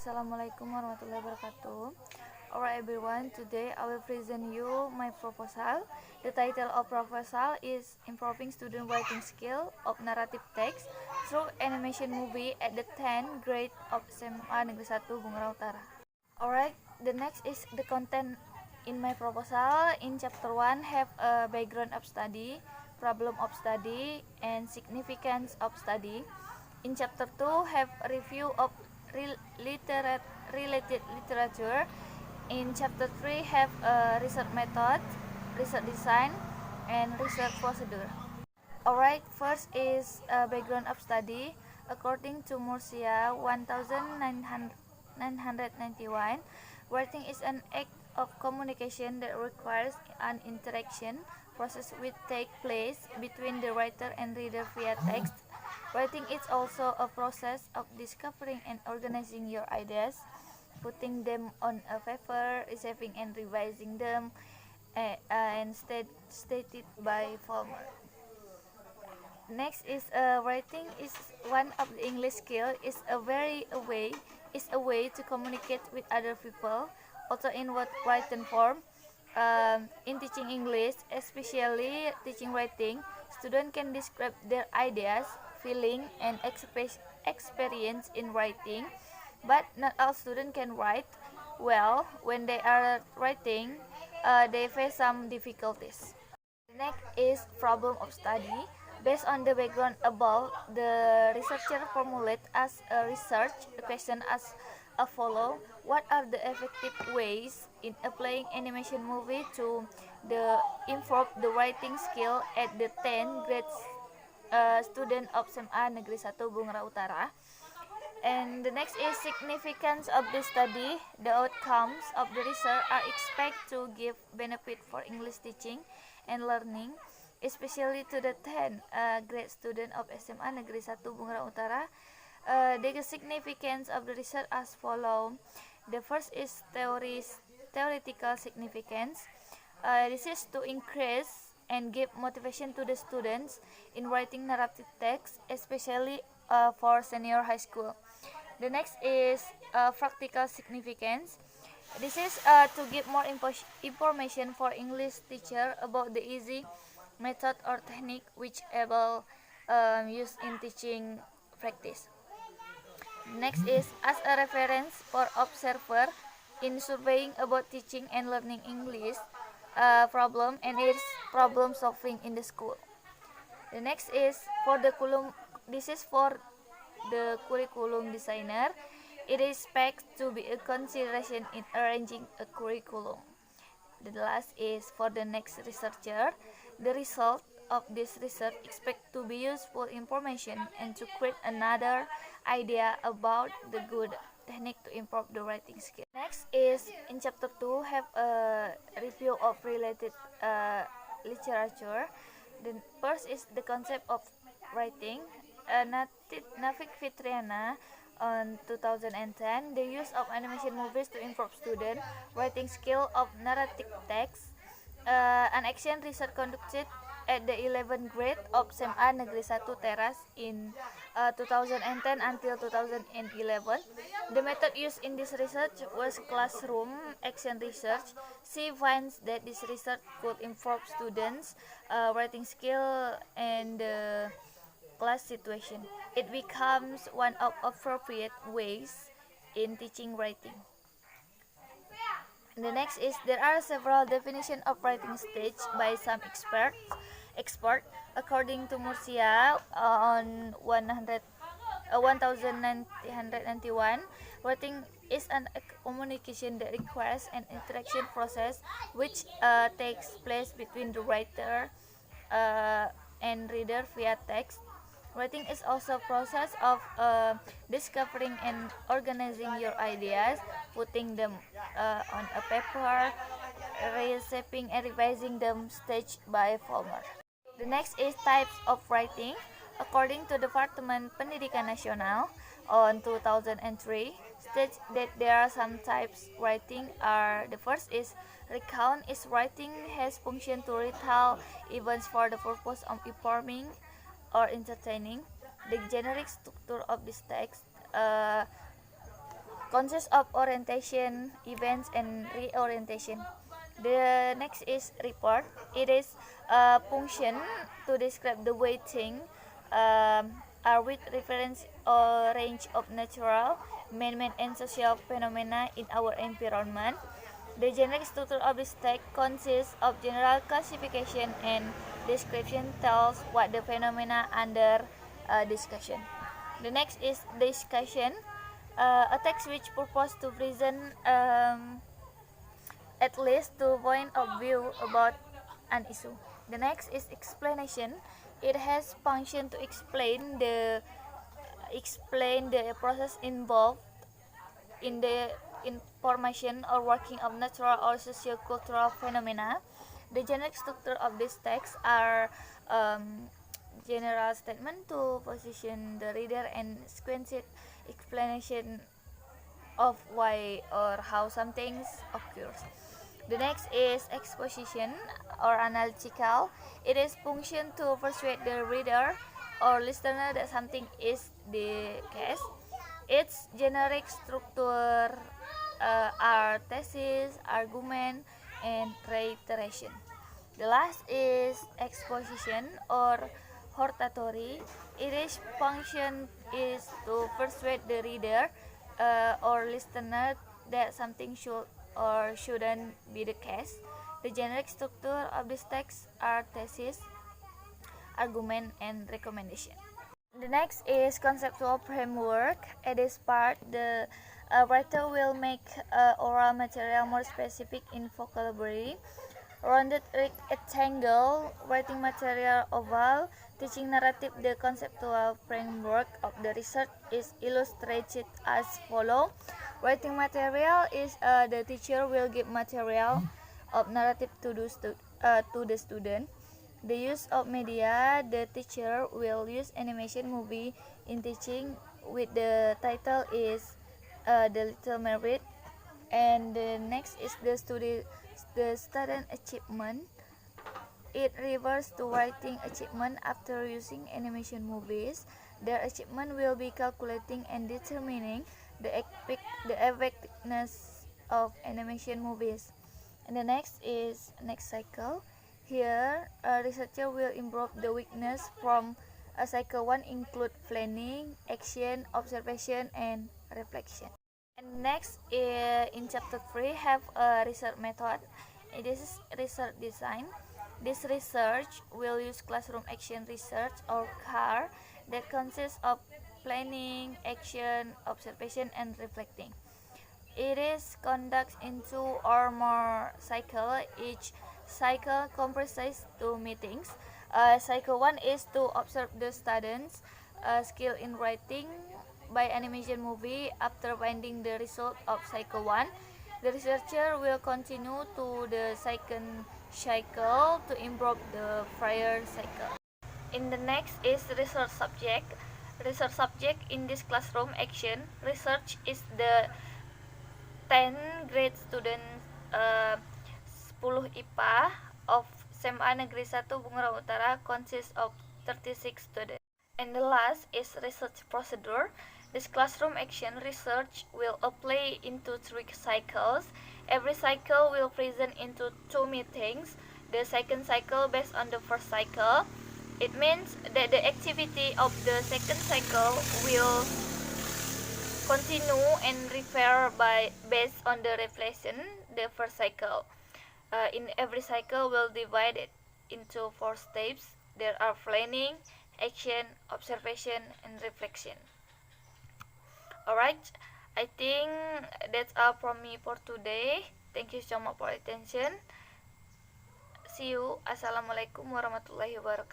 Assalamualaikum Warahmatullahi Wabarakatuh. Alright everyone, today I will present you my proposal. The title of proposal is Improving Student Writing Skill of Narrative Text Through Animation Movie at the 10th grade of SMA Negeri 1 Bungarau Utara. Alright, the next is the content in my proposal. In chapter 1 have a background of study, problem of study, and significance of study. In chapter 2 have a review of related literature. In chapter 3 have a research method, research design, and research procedure. Alright, first is a background of study. According to Murcia 1991, writing is an act of communication that requires an interaction process which take place between the writer and reader via text. Writing is also a process of discovering and organizing your ideas, putting them on a paper, receiving and revising them, and stated by former. Next is writing is one of the English skill. Is a way to communicate with other people, also in written form. In teaching English, especially teaching writing, students can describe their ideas, feeling, and experience in writing, but not all students can write well. When they are writing, they face some difficulties. The next is problem of study. Based on the background above, the researcher formulate as a research question as a follow. What are the effective ways in applying animation movie to improve the writing skill at the 10th grade student of SMA Negeri 1 Bungarau Utara? And the next is significance of the study. The outcomes of the research are expected to give benefit for English teaching and learning, especially to the 10th grade student of SMA Negeri 1 Bungarau Utara. The significance of the research as follows. The first is theoretical significance. This is to increase and give motivation to the students in writing narrative text, especially for senior high school. The next is practical significance. This is to give more information for English teacher about the easy method or technique which able used in teaching practice. Next is as a reference for observer in surveying about teaching and learning English problem and its problem solving in the school. The next is for the curriculum. This is for the curriculum designer. It is expected to be a consideration in arranging a curriculum. The last is for the next researcher. The result of this research expect to be useful information and to create another idea about the good technique to improve the writing skill. Next is in chapter 2 have a review of related literature. The first is the concept of writing. Navik Fitriana on 2010, the use of animation movies to improve student writing skill of narrative text. An action research conducted at the 11th grade of SMA Negeri 1 Teras in 2010 until 2011. The method used in this research was classroom action research. She finds that this research could improve students' writing skill and class situation. It becomes one of appropriate ways in teaching writing. The next is there are several definitions of writing stage by some expert. According to Murcia on 1991, writing is a communication that requires an interaction process which takes place between the writer and reader via text. Writing is also a process of discovering and organizing your ideas, putting them on a paper, reshaping and revising them stage by former. The next is types of writing. According to Departemen Pendidikan Nasional on 2003, states that there are some types writing are the first is recount is writing has function to retell events for the purpose of informing or entertaining. The generic structure of this text consists of orientation, events, and reorientation. The next is report. It is a function to describe the way things are with reference or range of natural, man-made, and social phenomena in our environment. The generic structure of this text consists of general classification and description tells what the phenomena under discussion. The next is discussion, a text which purpose to present at least two point of view about an issue. The next is explanation. It has function to explain the process involved in the information or working of natural or socio-cultural phenomena. The generic structure of this text are general statement to position the reader and sequential explanation of why or how something occurs. The next is exposition or analytical. It is function to persuade the reader or listener that something is the case. Its generic structure are thesis, argument, and reiteration. The last is exposition or hortatory. Its function is to persuade the reader or listener that something should or shouldn't be the case. The generic structure of this text are thesis, argument, and recommendation. The next is conceptual framework. At this part, the writer will make oral material more specific in vocabulary. Rounded rectangle, writing material oval, teaching narrative. The conceptual framework of the research is illustrated as follows. Writing material is the teacher will give material of narrative to the student. The use of media, the teacher will use animation movie in teaching with the title is The Little Mermaid. And the next is the student achievement. It refers to writing achievement after using animation movies. Their achievement will be calculating and determining the effectiveness of animation movies. And the next is next cycle. Here, a researcher will improve the weakness from cycle 1 include planning, action, observation, and reflection. And next, in chapter 3, have a research method. This is research design. This research will use classroom action research or CAR that consists of planning, action, observation, and reflecting. It is conducted in 2 or more cycles. Each cycle comprises 2 meetings. Cycle 1 is to observe the students' skill in writing by animation movie. After finding the result of cycle 1, the researcher will continue to the second cycle to improve the prior cycle. In the next is research subject. Research subject in this classroom action research is the 10 grade students 10 IPA of SMA Negeri 1 Bunguran Utara consists of 36 students. And the last is research procedure. This classroom action research will apply into 3 cycles. Every cycle will present into 2 meetings. The second cycle based on the first cycle. It means that the activity of the second cycle will continue and refer based on the reflection the first cycle. In every cycle will divide it into 4 steps. There are planning, action, observation, and reflection. Alright, I think that's all from me for today. Thank you so much for attention. See you. Assalamualaikum warahmatullahi wabarakatuh.